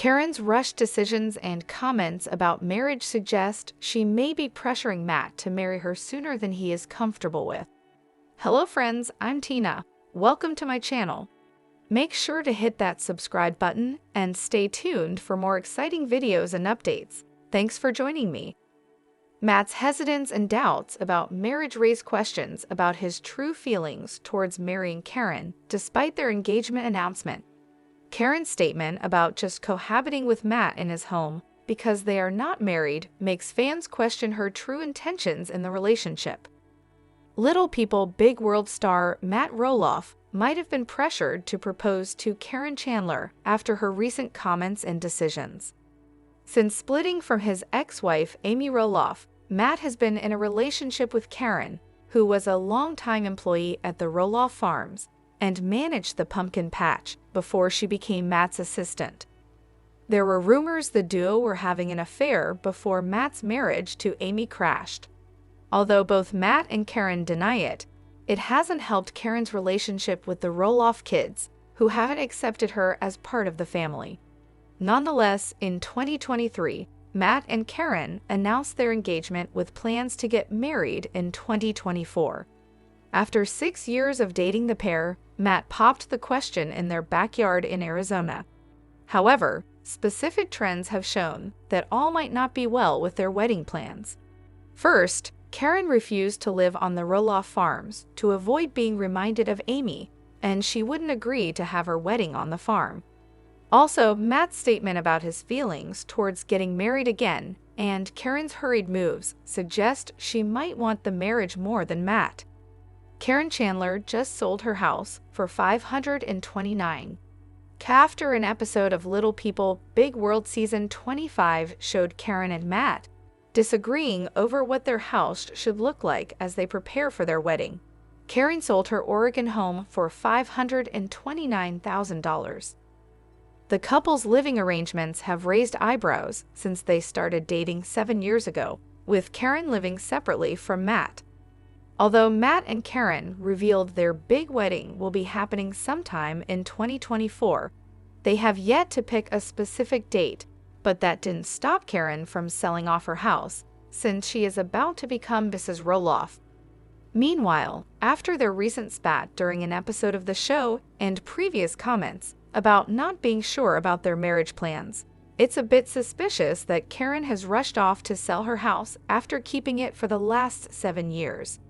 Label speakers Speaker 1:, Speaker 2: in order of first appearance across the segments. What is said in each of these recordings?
Speaker 1: Karen's rushed decisions and comments about marriage suggest she may be pressuring Matt to marry her sooner than he is comfortable with. Hello friends, I'm Tina. Welcome to my channel. Make sure to hit that subscribe button and stay tuned for more exciting videos and updates. Thanks for joining me. Matt's hesitance and doubts about marriage raise questions about his true feelings towards marrying Karen despite their engagement announcement. Karen's statement about just cohabiting with Matt in his home because they are not married makes fans question her true intentions in the relationship. Little People Big World star Matt Roloff might have been pressured to propose to Karen Chandler after her recent comments and decisions. Since splitting from his ex-wife Amy Roloff, Matt has been in a relationship with Karen, who was a longtime employee at the Roloff Farms and managed the pumpkin patch before she became Matt's assistant. There were rumors the duo were having an affair before Matt's marriage to Amy crashed. Although both Matt and Karen deny it, it hasn't helped Karen's relationship with the Roloff kids, who haven't accepted her as part of the family. Nonetheless, in 2023, Matt and Karen announced their engagement with plans to get married in 2024. After 6 years of dating the pair, Matt popped the question in their backyard in Arizona. However, specific trends have shown that all might not be well with their wedding plans. First, Karen refused to live on the Roloff farms to avoid being reminded of Amy, and she wouldn't agree to have her wedding on the farm. Also, Matt's statement about his feelings towards getting married again and Karen's hurried moves suggest she might want the marriage more than Matt. Karen Chandler just sold her house for $529,000. After an episode of Little People Big World Season 25 showed Karen and Matt disagreeing over what their house should look like as they prepare for their wedding. Karen sold her Oregon home for $529,000. The couple's living arrangements have raised eyebrows since they started dating 7 years ago, with Karen living separately from Matt. Although Matt and Karen revealed their big wedding will be happening sometime in 2024, they have yet to pick a specific date, but that didn't stop Karen from selling off her house, since she is about to become Mrs. Roloff. Meanwhile, after their recent spat during an episode of the show and previous comments about not being sure about their marriage plans, it's a bit suspicious that Karen has rushed off to sell her house after keeping it for the last 7 years.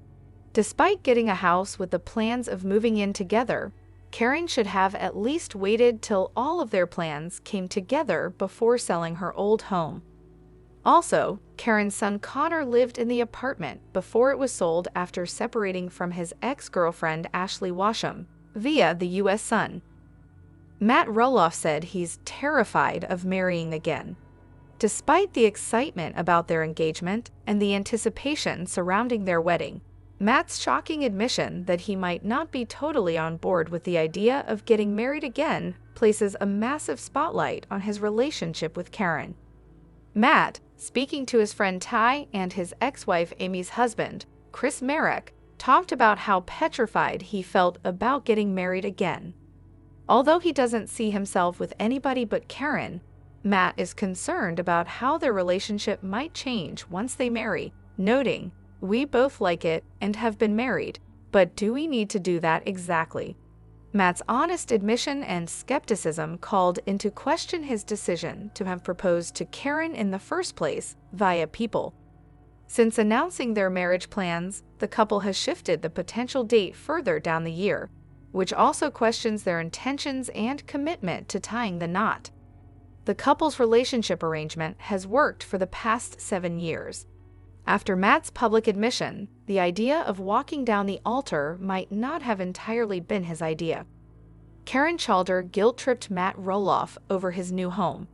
Speaker 1: Despite getting a house with the plans of moving in together, Karen should have at least waited till all of their plans came together before selling her old home. Also, Karen's son Connor lived in the apartment before it was sold after separating from his ex-girlfriend Ashley Washam via the U.S. Sun. Matt Roloff said he's terrified of marrying again. Despite the excitement about their engagement and the anticipation surrounding their wedding, Matt's shocking admission that he might not be totally on board with the idea of getting married again places a massive spotlight on his relationship with Karen. Matt, speaking to his friend Ty and his ex-wife Amy's husband, Marek, talked about how petrified he felt about getting married again. Although he doesn't see himself with anybody but Karen, Matt is concerned about how their relationship might change once they marry, noting, "We both like it and have been married, but do we need to do that exactly?" Matt's honest admission and skepticism called into question his decision to have proposed to Karen in the first place via People. Since announcing their marriage plans, the couple has shifted the potential date further down the year, which also questions their intentions and commitment to tying the knot. The couple's relationship arrangement has worked for the past 7 years. After Matt's public admission, the idea of walking down the altar might not have entirely been his idea. Karen Chandler guilt-tripped Matt Roloff over his new home.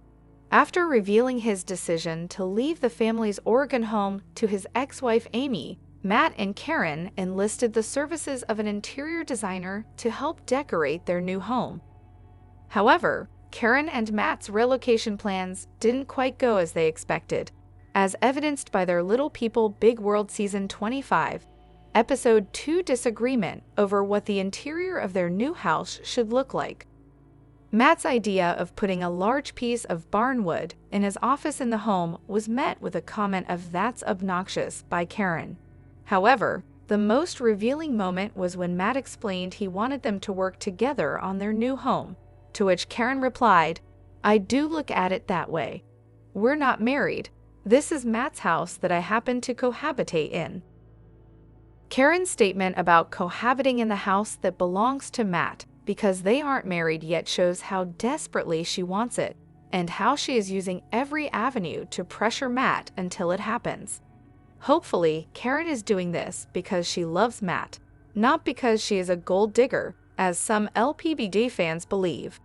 Speaker 1: After revealing his decision to leave the family's Oregon home to his ex-wife Amy, Matt and Karen enlisted the services of an interior designer to help decorate their new home. However, Karen and Matt's relocation plans didn't quite go as they expected, as evidenced by their Little People Big World Season 25, Episode 2 disagreement over what the interior of their new house should look like. Matt's idea of putting a large piece of barnwood in his office in the home was met with a comment of "That's obnoxious" by Karen. However, the most revealing moment was when Matt explained he wanted them to work together on their new home, to which Karen replied, "I do look at it that way. We're not married. This is Matt's house that I happen to cohabitate in." Karen's statement about cohabiting in the house that belongs to Matt because they aren't married yet shows how desperately she wants it, and how she is using every avenue to pressure Matt until it happens. Hopefully, Karen is doing this because she loves Matt, not because she is a gold digger, as some LPBD fans believe.